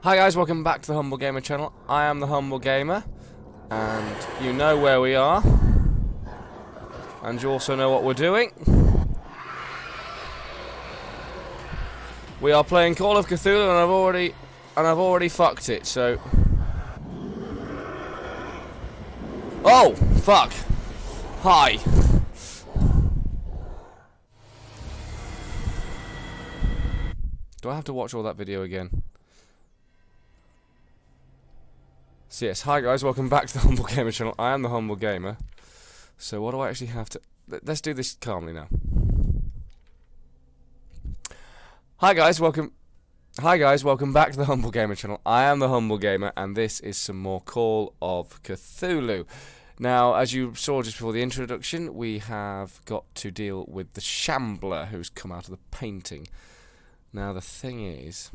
Hi guys, welcome back to the Humble Gamer channel. I am the Humble Gamer, and you know where we are, and you also know what we're doing. We are playing Call of Cthulhu, and I've already fucked it. So, oh fuck! Hi. Do I have to watch all that video again? So yes, hi guys, welcome back to the Humble Gamer channel. I am the Humble Gamer. So what do I actually have to... Let's do this calmly now. Hi guys, welcome back to the Humble Gamer channel. I am the Humble Gamer, and this is some more Call of Cthulhu. Now, as you saw just before the introduction, we have got to deal with the Shambler who's come out of the painting. Now, the thing is...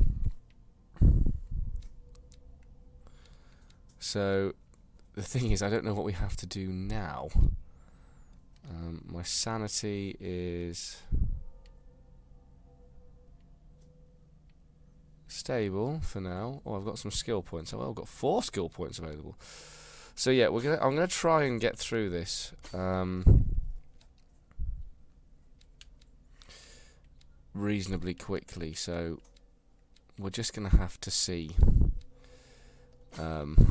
I don't know what we have to do now. My sanity is stable for now. Oh, I've got some skill points. Oh, well, I've got 4 skill points available. So yeah, I'm gonna try and get through this. Reasonably quickly. So we're just gonna have to see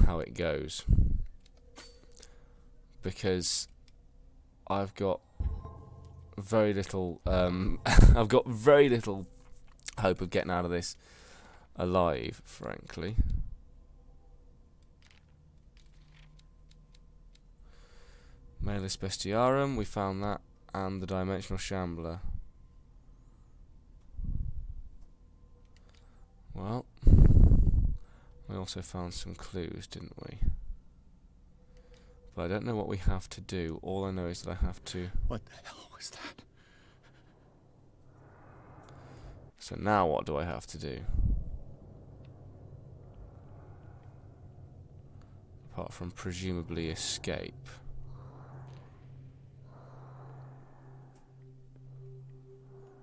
how it goes, because I've got very little I've got very little hope of getting out of this alive, frankly. Malus Bestiarum, we found that, and the Dimensional Shambler. Well, we also found some clues, didn't we? But I don't know what we have to do. All I know is that I have to... What the hell was that? So now what do I have to do? Apart from presumably escape.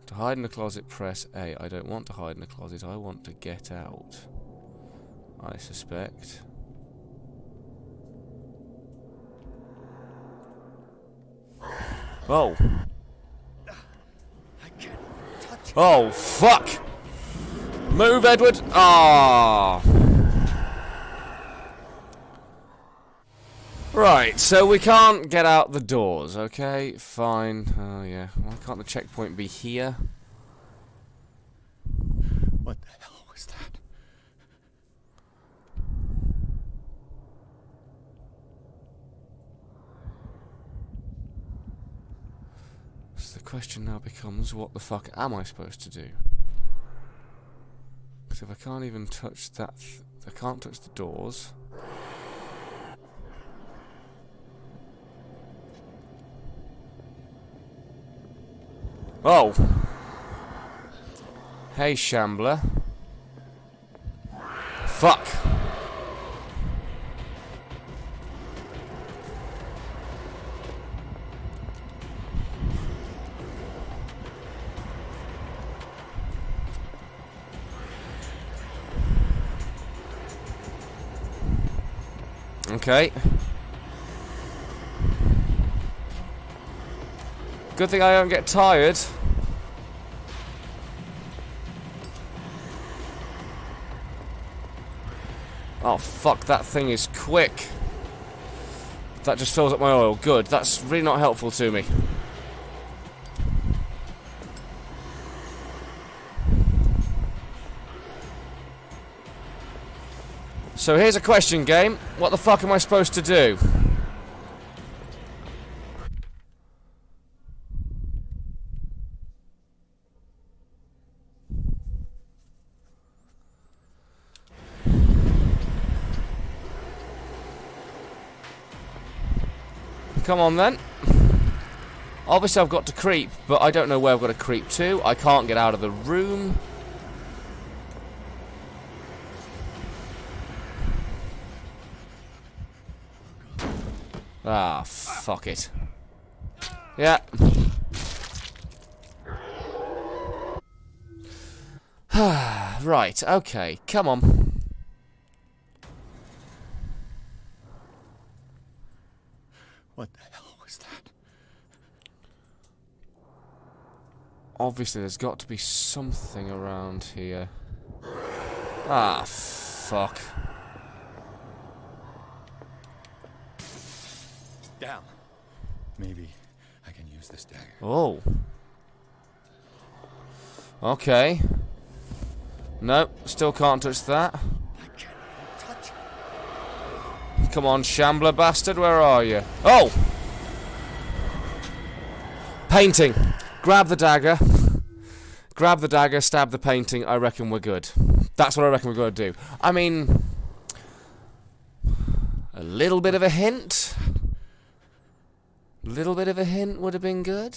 To hide in the closet, press A. I don't want to hide in the closet. I want to get out, I suspect. Oh. I can't even touch it. Oh, fuck! Move, Edward! Ah. Right, so we can't get out the doors, okay? Fine. Oh, yeah. Why can't the checkpoint be here? What the hell was that? So the question now becomes, what the fuck am I supposed to do? Because if I can't even touch that... I can't touch the doors. Oh! Hey, Shambler. Fuck! Okay. Good thing I don't get tired. Oh fuck, that thing is quick. That just fills up my oil. Good, that's really not helpful to me. So here's a question, game. What the fuck am I supposed to do? Come on then. Obviously I've got to creep, but I don't know where I've got to creep to. I can't get out of the room. Ah, fuck it. Yeah. Right, okay, come on. What the hell was that? Obviously, there's got to be something around here. Ah, fuck. Damn. Maybe I can use this dagger. Oh. Okay. No, still can't touch that. I can't even touch it. Come on, Shambler bastard, where are you? Oh! Painting. Grab the dagger. Grab the dagger, stab the painting. I reckon we're good. That's what I reckon we're going to do. I mean, a little bit of a hint. Little bit of a hint would have been good.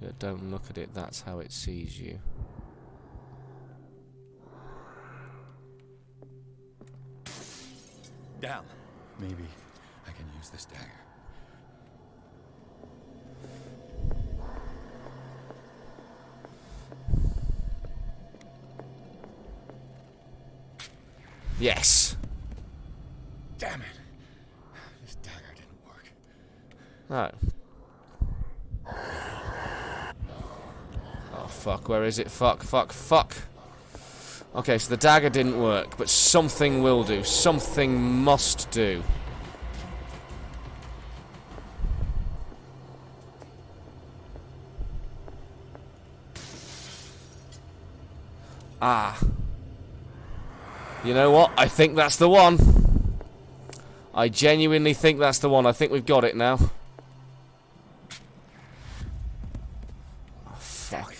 Yeah, don't look at it, that's how it sees you. Damn. Maybe I can use this dagger. Yes. Damn it. This dagger didn't work. No. Oh, fuck. Where is it? Fuck, fuck, fuck. Okay, so the dagger didn't work, but something will do. Something must do. Ah. You know what? I think that's the one. I genuinely think that's the one. I think we've got it now. Oh, fuck.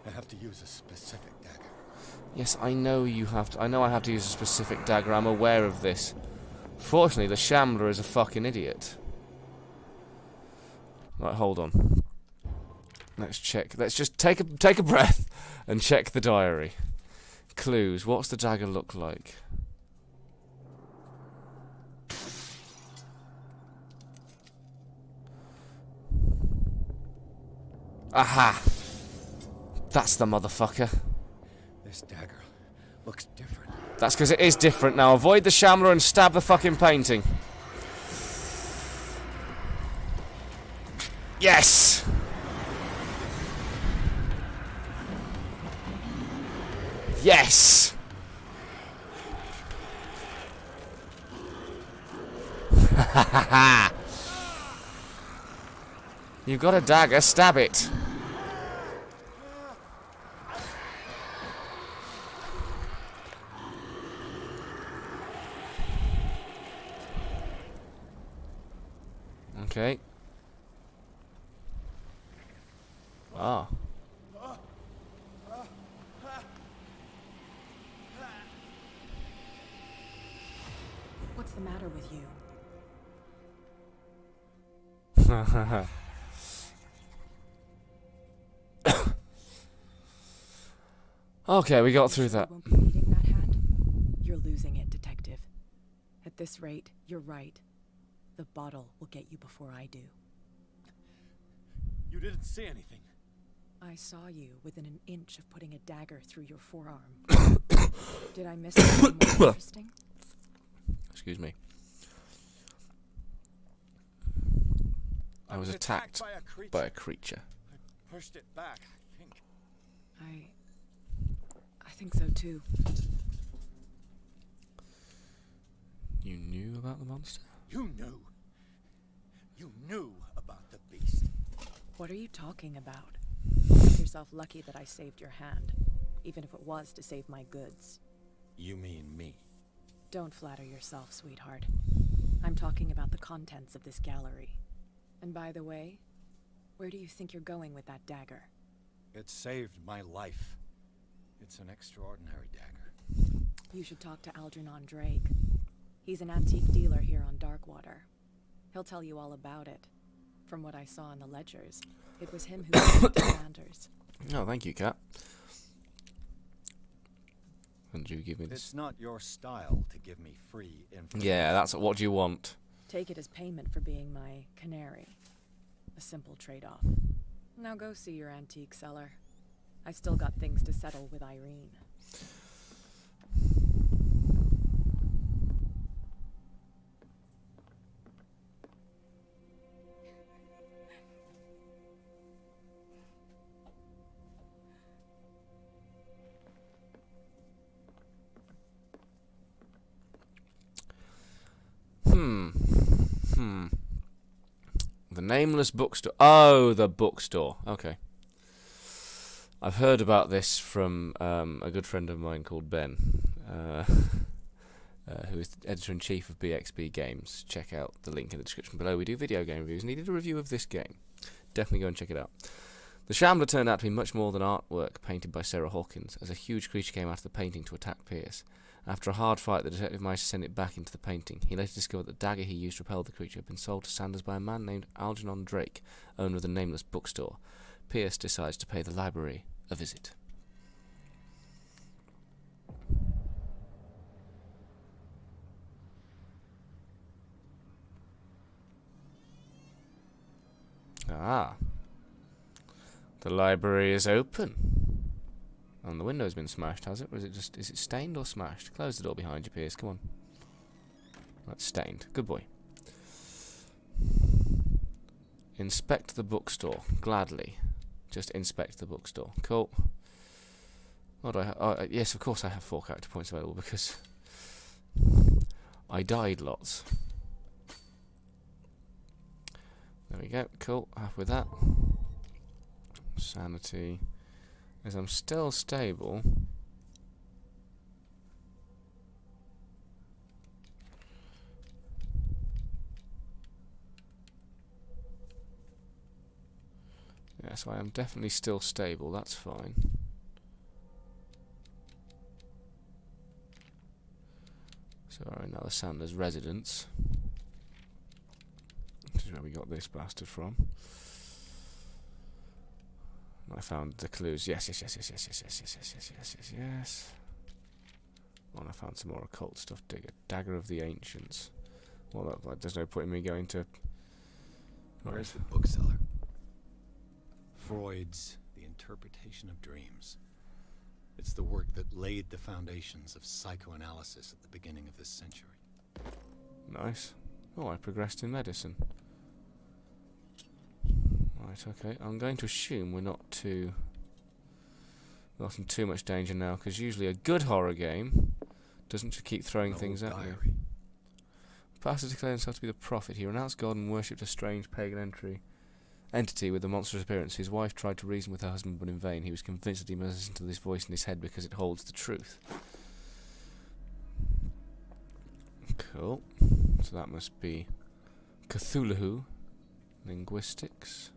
I have to use a specific dagger. Yes, I know you have to. I know I have to use a specific dagger. I'm aware of this. Fortunately, the Shambler is a fucking idiot. Right, hold on. Let's check. Let's just take a breath and check the diary. Clues. What's the dagger look like? Aha! That's the motherfucker. This dagger looks different. That's because it is different now. Avoid the Shambler and stab the fucking painting. Yes! Yes! You've got a dagger, stab it. Okay. Ah. What's the matter with you? Okay, we got through that. You won't be needing that hat? You're losing it, detective. At this rate, you're right. The bottle will get you before I do. You didn't see anything. I saw you within an inch of putting a dagger through your forearm. Did I miss something more interesting? Excuse me. I was attacked by a creature. I pushed it back, I think. I think so too. You knew about the monster? You knew. You knew about the beast. What are you talking about? Make yourself lucky that I saved your hand, even if it was to save my goods. You mean me? Don't flatter yourself, sweetheart. I'm talking about the contents of this gallery. And by the way, where do you think you're going with that dagger? It saved my life. It's an extraordinary dagger. You should talk to Algernon Drake. He's an antique dealer here on Darkwater. He'll tell you all about it. From what I saw in the ledgers, it was him who saved Sanders. Oh, thank you, Cat. And you give me this? It's not your style to give me free information. Yeah, that's what do you want? Take it as payment for being my canary. A simple trade-off. Now go see your antique seller. I still got things to settle with Irene. The Nameless Bookstore. Oh, the bookstore. Okay. I've heard about this from a good friend of mine called Ben, who is the editor-in-chief of BXB Games. Check out the link in the description below. We do video game reviews, and he did a review of this game. Definitely go and check it out. The Shambler turned out to be much more than artwork painted by Sarah Hawkins, as a huge creature came out of the painting to attack Pierce. After a hard fight, the detective managed to send it back into the painting. He later discovered that the dagger he used to repel the creature had been sold to Sanders by a man named Algernon Drake, owner of the Nameless Bookstore. Pierce decides to pay the library a visit. Ah. The library is open. And the window's been smashed, has it? Or is it stained or smashed? Close the door behind you, Pierce. Come on. That's stained. Good boy. Inspect the bookstore. Gladly. Just inspect the bookstore. Cool. What do I have? Yes, of course I have 4 character points available because I died lots. There we go. Cool. Happy with that. Sanity. As I'm still stable. Yeah, so I am definitely still stable, that's fine. So we're in now the Sanders residence. Which is where we got this bastard from. I found the clues. Yes. Oh, and I found some more occult stuff. Dagger of the Ancients. Well, there's no point in me going to... Where's the bookseller? Freud's The Interpretation of Dreams. It's the work that laid the foundations of psychoanalysis at the beginning of this century. Nice. Oh, I progressed in medicine. Right, okay. I'm going to assume we're not in too much danger now, because usually a good horror game doesn't just keep throwing things at you. The pastor declared himself to be the prophet. He renounced God and worshipped a strange pagan entity with a monstrous appearance. His wife tried to reason with her husband, but in vain. He was convinced that he must listen to this voice in his head because it holds the truth. Cool. So that must be Cthulhu, linguistics,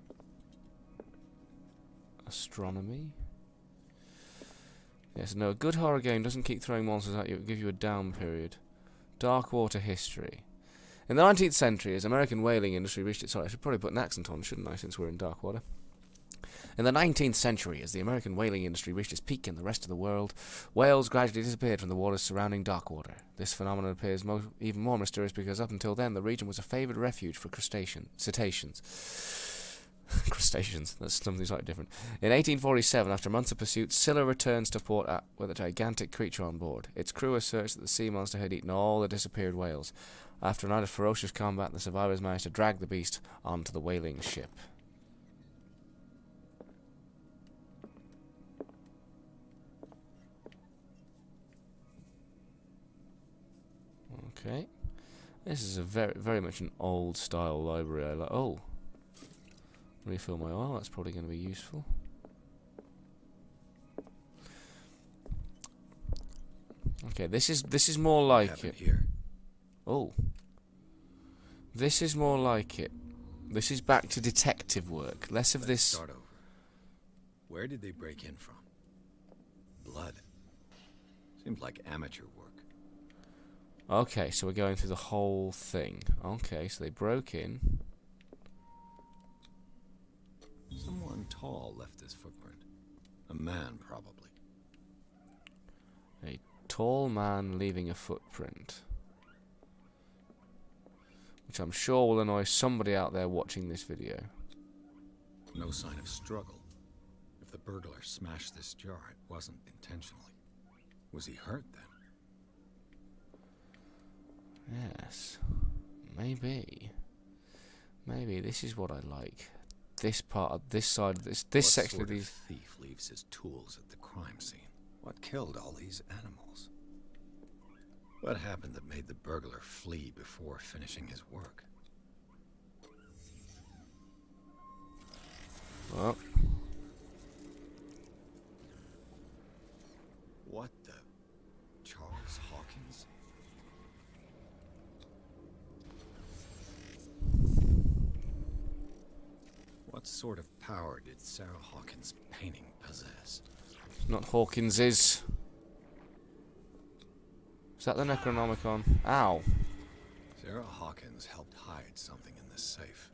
astronomy. Yes, no, a good horror game doesn't keep throwing monsters at you, it'll give you a down period. Dark water history. In the 19th century, as American whaling industry reached its... Sorry, I should probably put an accent on, shouldn't I, since we're in dark water. In the 19th century, as the American whaling industry reached its peak in the rest of the world, whales gradually disappeared from the waters surrounding Darkwater. This phenomenon appears even more mysterious because up until then, the region was a favoured refuge for cetaceans. Crustaceans, that's something slightly different. In 1847, after months of pursuit, Scylla returns to port with a gigantic creature on board. Its crew asserts that the sea monster had eaten all the disappeared whales. After a night of ferocious combat, the survivors managed to drag the beast onto the whaling ship. Okay. This is a very much an old style library. I like. Oh. Refill my oil, that's probably going to be useful. Okay, this is more like it. Here. Oh. This is more like it. This is back to detective work. Less of this. Start over. Where did they break in from? Blood. Seems like amateur work. Okay, so we're going through the whole thing. Okay, so they broke in. Someone tall left this footprint. A man, probably. A tall man leaving a footprint. Which I'm sure will annoy somebody out there watching this video. No sign of struggle. If if the burglar smashed this jar, it wasn't intentionally. Was he hurt then? Yes. Maybe. Maybe this is what I like. This part of this side of this section of these. What thief leaves his tools at the crime scene? What killed all these animals? What happened that made the burglar flee before finishing his work? Well. What the? Charles Hawkins? What sort of power did Sarah Hawkins' painting possess? It's not Hawkins's. Is that the Necronomicon? Ow. Sarah Hawkins helped hide something in this safe.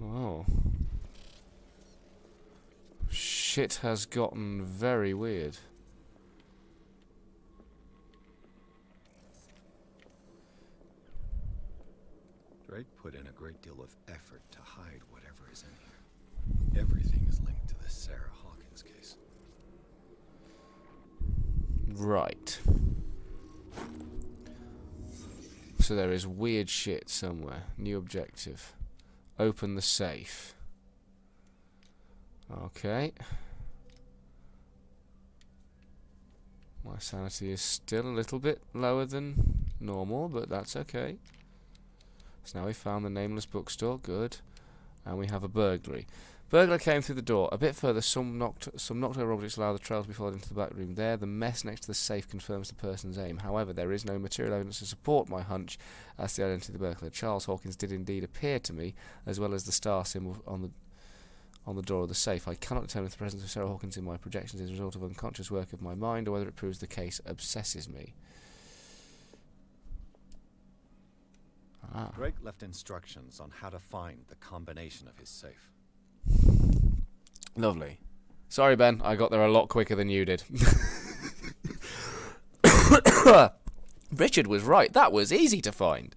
Oh. Shit has gotten very weird. Drake put in a great deal of effort to hide whatever is in here. Everything is linked to the Sarah Hawkins case. Right. So there is weird shit somewhere. New objective. Open the safe. Okay. My sanity is still a little bit lower than normal, but that's okay. So now we found the nameless bookstore, good. And we have a burglary. Burglar came through the door. A bit further, some knocked over objects allow the trail to be followed into the back room. There, the mess next to the safe confirms the person's aim. However, there is no material evidence to support my hunch as to the identity of the burglar. Charles Hawkins did indeed appear to me, as well as the star symbol on the door of the safe. I cannot determine if the presence of Sarah Hawkins in my projections is a result of unconscious work of my mind, or whether it proves the case obsesses me. Drake left instructions on how to find the combination of his safe. Lovely. Sorry, Ben, I got there a lot quicker than you did. Richard was right. That was easy to find.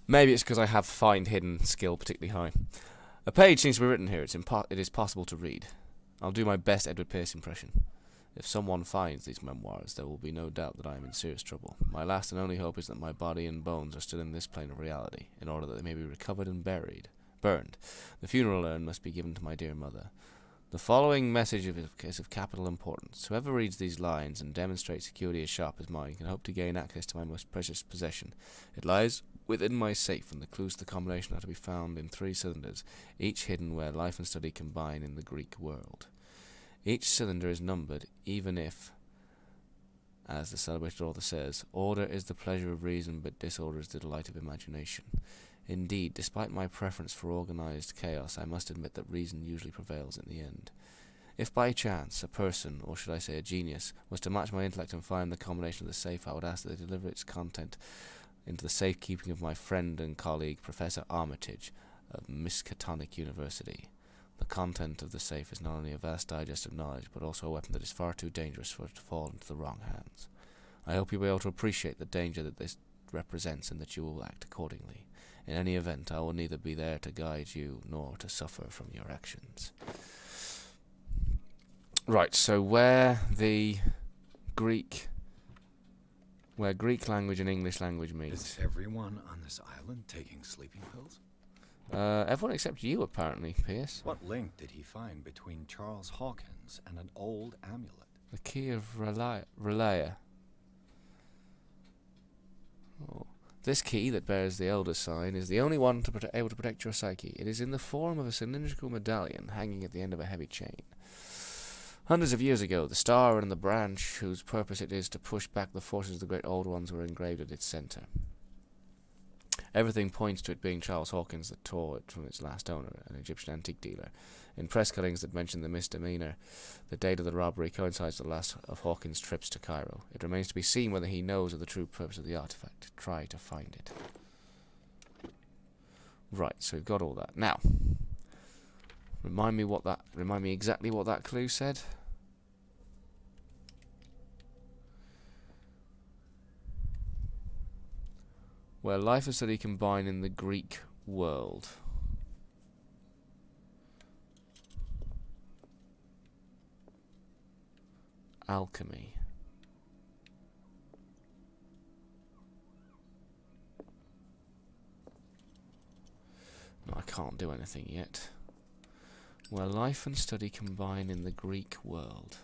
Maybe it's because I have find hidden skill particularly high. A page seems to be written here. It is possible to read. I'll do my best Edward Pierce impression. If someone finds these memoirs, there will be no doubt that I am in serious trouble. My last and only hope is that my body and bones are still in this plane of reality, in order that they may be recovered and burned. The funeral urn must be given to my dear mother. The following message is of capital importance. Whoever reads these lines and demonstrates acuity as sharp as mine can hope to gain access to my most precious possession. It lies within my safe, and the clues to the combination are to be found in 3 cylinders, each hidden where life and study combine in the Greek world. Each cylinder is numbered, even if, as the celebrated author says, order is the pleasure of reason, but disorder is the delight of imagination. Indeed, despite my preference for organized chaos, I must admit that reason usually prevails in the end. If by chance a person, or should I say a genius, was to match my intellect and find the combination of the safe, I would ask that they deliver its content into the safekeeping of my friend and colleague, Professor Armitage, of Miskatonic University. The content of the safe is not only a vast digest of knowledge, but also a weapon that is far too dangerous for it to fall into the wrong hands. I hope you'll be able to appreciate the danger that this represents, and that you will act accordingly. In any event, I will neither be there to guide you, nor to suffer from your actions. Right, so where Greek language and English language meet. Is everyone on this island taking sleeping pills? Everyone except you, apparently, Pierce. What link did he find between Charles Hawkins and an old amulet? The key of Relaya. Oh. This key that bears the Elder Sign is the only one able to protect your psyche. It is in the form of a cylindrical medallion hanging at the end of a heavy chain. Hundreds of years ago, the star and the branch whose purpose it is to push back the forces of the great old ones were engraved at its centre. Everything points to it being Charles Hawkins that tore it from its last owner, an Egyptian antique dealer. In press cuttings that mention the misdemeanor, the date of the robbery coincides with the last of Hawkins' trips to Cairo. It remains to be seen whether he knows of the true purpose of the artifact. Try to find it. Right, so we've got all that. Now, remind me exactly what that clue said. Where life and study combine in the Greek world. Alchemy. No, I can't do anything yet. Where life and study combine in the Greek world.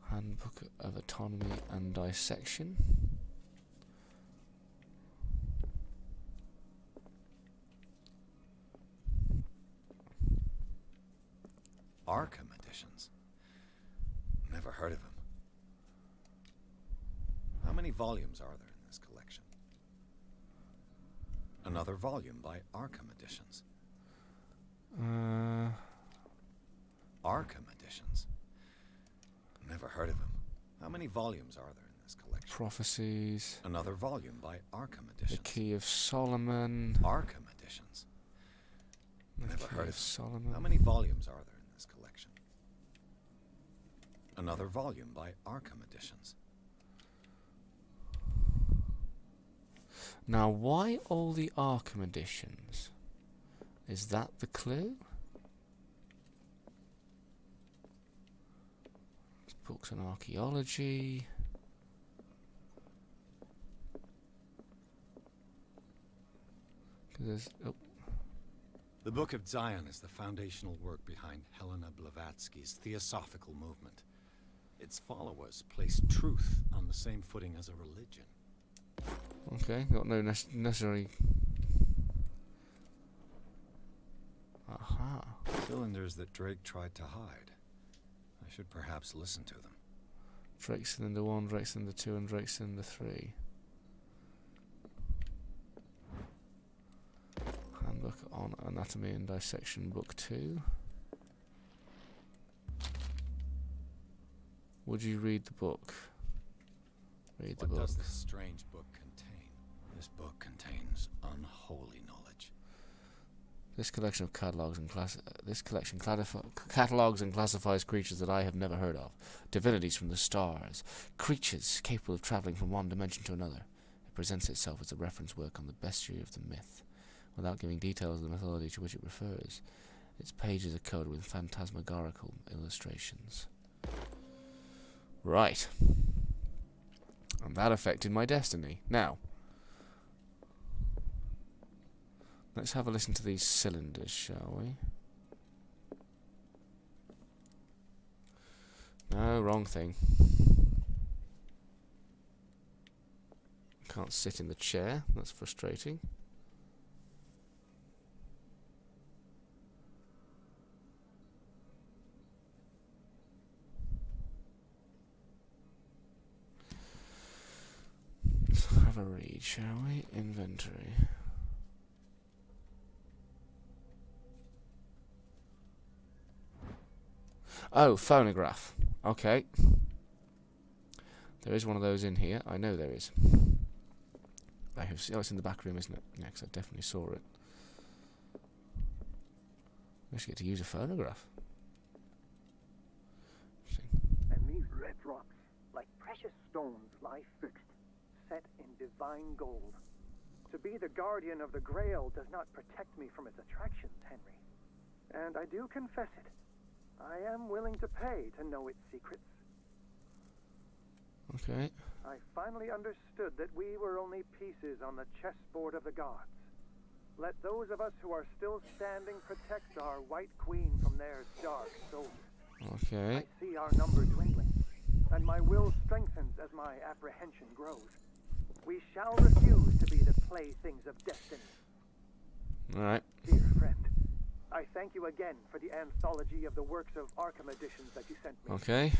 Handbook of Autonomy and Dissection. Arkham editions. Never heard of him. How many volumes are there in this collection? Another volume by Arkham Editions. Arkham Editions. Never heard of him. How many volumes are there in this collection? Prophecies. Another volume by Arkham The Editions. Key of Solomon. Arkham Editions. The Never Key heard of of him. Solomon. How many volumes are there in this collection? Another volume by Arkham Editions. Now, why all the Arkham editions? Is that the clue? There's books on archaeology. There's, oh, The Book of Zion is the foundational work behind Helena Blavatsky's Theosophical movement. Its followers place truth on the same footing as a religion. okay, got no necessary. Aha. Cylinders that Drake tried to hide. I should perhaps listen to them. Drake Cylinder 1, Drake Cylinder 2, and Drake Cylinder 3. Handbook on Anatomy and Dissection, Book 2. Would you read the book? Read the What book. does this strange book contain? This book contains unholy knowledge. This collection of catalogues and catalogues and classifies creatures that I have never heard of. Divinities from the stars. Creatures capable of travelling from one dimension to another. It presents itself as a reference work on the bestiary of the myth, without giving details of the mythology to which it refers. Its pages are covered with phantasmagorical illustrations. Right. And that affected my destiny. Now, let's have a listen to these cylinders, shall we? No, wrong thing. Can't sit in the chair. That's frustrating. Let's have a read, shall we? Inventory. Oh, phonograph. Okay. There is one of those in here. I know there is. I have seen, oh, it's in the back room, isn't it? Yeah, 'cause I definitely saw it. I should get to use a phonograph. And these red rocks, like precious stones, lie fixed, set in divine gold. To be the guardian of the Grail does not protect me from its attractions, Henry. And I do confess it. I am willing to pay to know its secrets. Okay. I finally understood that we were only pieces on the chessboard of the gods. Let those of us who are still standing protect our White Queen from their dark soldiers. Okay. I see our number dwindling, and my will strengthens as my apprehension grows. We shall refuse to be the playthings of destiny. Alright. Dear friend, I thank you again for the anthology of the works of Arkham editions that you sent me. Okay.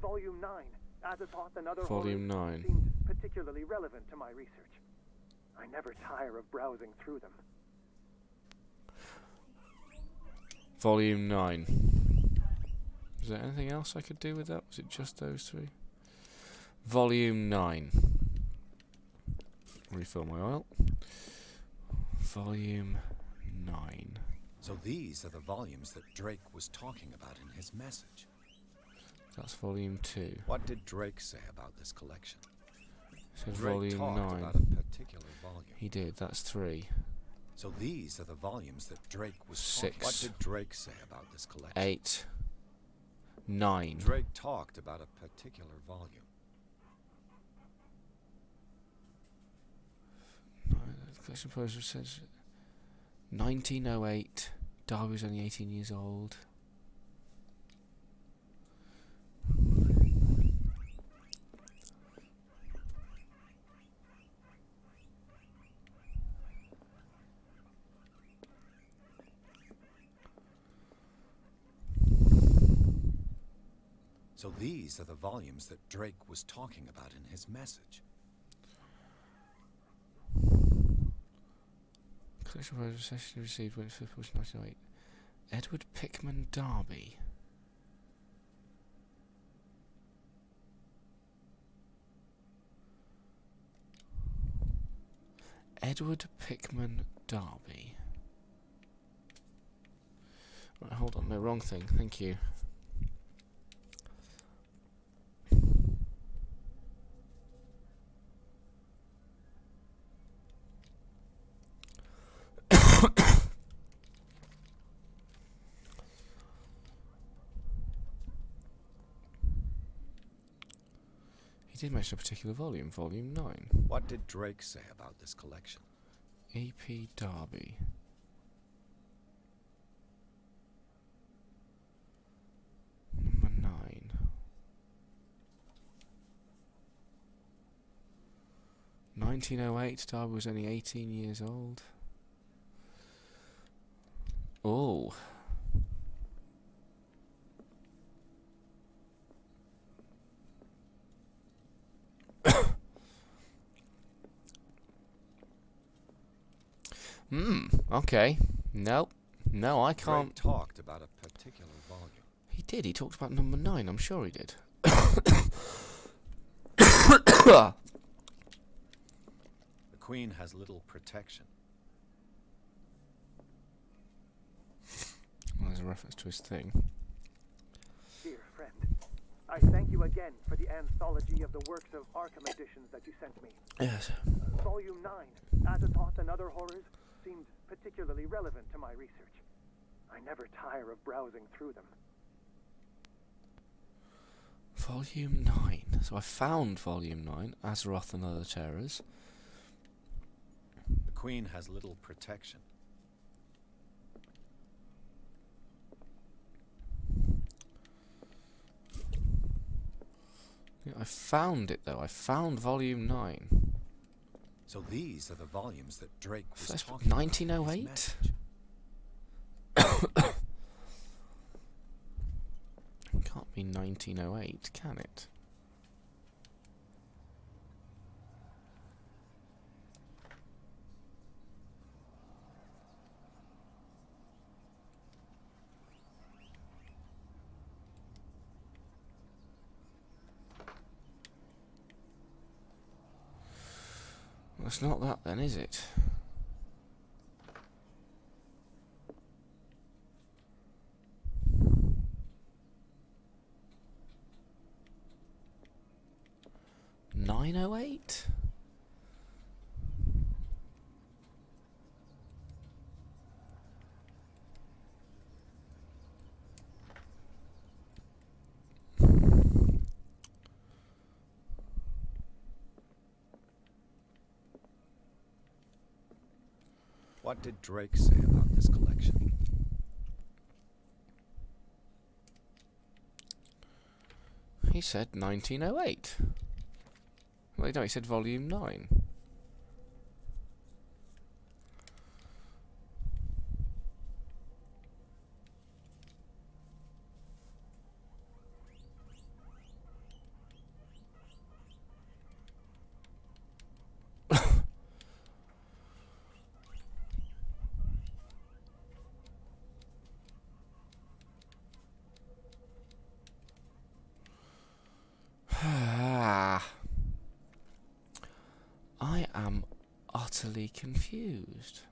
Volume 9, Azathoth and Other Volume Horrors, 9. seemed particularly relevant to my research. I never tire of browsing through them. Volume 9. Is there anything else I could do with that? Was it just those three? Volume 9. Refill my oil. Volume 9. So these are the volumes that Drake was talking about in his message. That's volume 2. What did Drake say about this collection? So Drake volume talked 9. about a particular volume. He did, that's 3. So these are the volumes that Drake was 6. talking. What did Drake say about this collection? 8. 9. Drake talked about a particular volume. The collection poster says 1908. Darby was only 18 years old. So these are the volumes that Drake was talking about in his message. Collection poster session received when it first published in 1908. Edward Pickman Darby. Edward Pickman Darby. Right, hold on, no, wrong thing, thank you. He did mention a particular volume, volume 9. What did Drake say about this collection? E.P. Darby. Number 9. (1908). Darby was only 18 years old. Oh. Okay. No, I can't. Drake talked about a particular volume. He did. He talked about number 9. I'm sure he did. The Queen has little protection. Well, there's a reference to his thing. Dear friend, I thank you again for the anthology of the works of Arkham editions that you sent me. Yes. Volume 9, Azathoth and Other Horrors, seemed particularly relevant to my research. I never tire of browsing through them. Volume 9. So I found Volume 9, Azeroth and Other Terrors. The Queen has little protection. Yeah, I found it though. I found Volume 9. So these are the volumes that Drake was That's talking about in his 1908? message. Can't be 1908, can it? Well, it's not that then, is it? (908). What did Drake say about this collection? He said 1908. Well, no, he said Volume 9. I am utterly confused.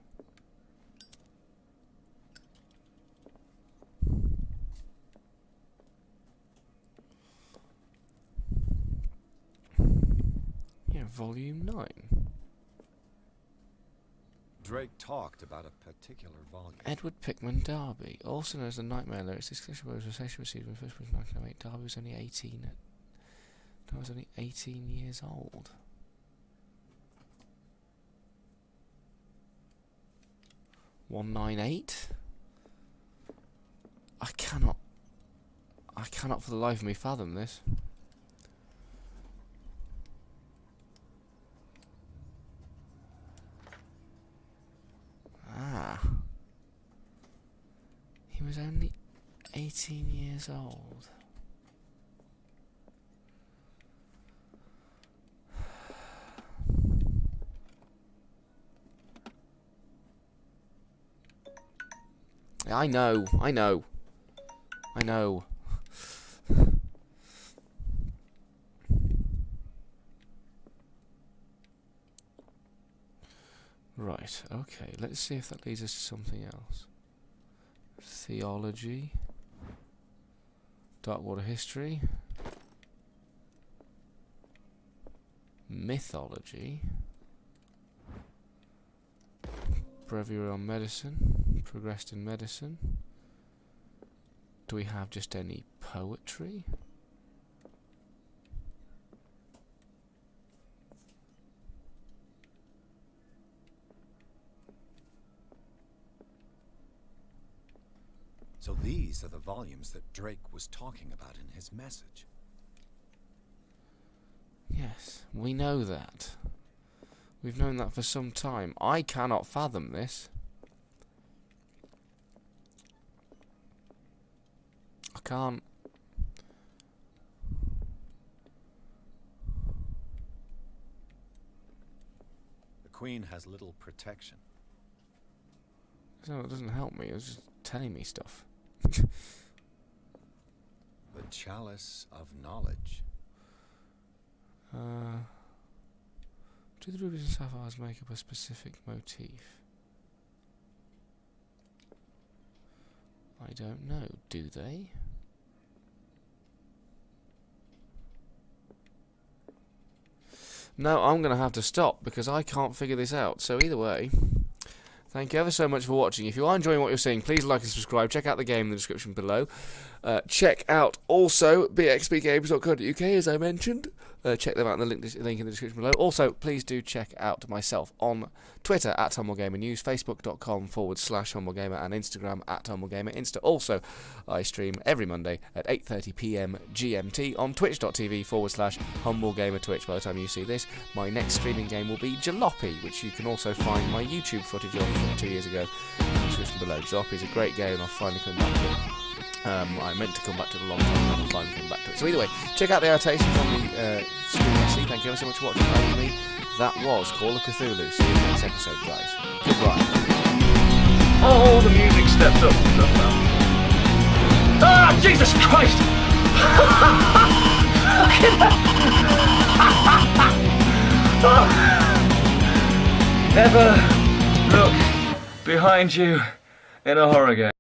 Volume 9. Drake talked about a particular volume. Edward Pickman Darby, also known as the Nightmare Lyrics. This collection was received in the first book of 1908. Darby was only 18 years old. $198. I cannot for the life of me fathom this. He was only 18 years old. I know. Right, okay, let's see if that leads us to something else. Theology. Darkwater history. Mythology. Breviary on medicine. Progressed in medicine. Do we have just any poetry? So these are the volumes that Drake was talking about in his message. Yes, we know that. We've known that for some time. I cannot fathom this. I can't. The Queen has little protection. No, it doesn't help me. It's just telling me stuff. The chalice of knowledge. Do the rubies and sapphires make up a specific motif? I don't know. Do they? No, I'm going to have to stop because I can't figure this out. So either way, thank you ever so much for watching. If you are enjoying what you're seeing, please like and subscribe. Check out the game in the description below. Check out also bxbgames.co.uk, as I mentioned. Check them out in the link in the description below. Also, please do check out myself on Twitter at HumbleGamerNews, Facebook.com/HumbleGamer, and Instagram at HumbleGamer. Insta also, I stream every Monday at 8:30 PM GMT on Twitch.tv/HumbleGamerTwitch. By the time you see this, my next streaming game will be Jalopy, which you can also find my YouTube footage of from 2 years ago in the description below. Jalopy is a great game, and I've finally come back to it. I meant to come back to it a long time ago, and I'll finally come back to it. So either way, check out the annotations on the screen. Thank you ever so much for watching. That was Call of Cthulhu. See you in the next episode, guys. Goodbye. Oh, the music steps up and stuff now. Ah, Jesus Christ! Never look behind you in a horror game.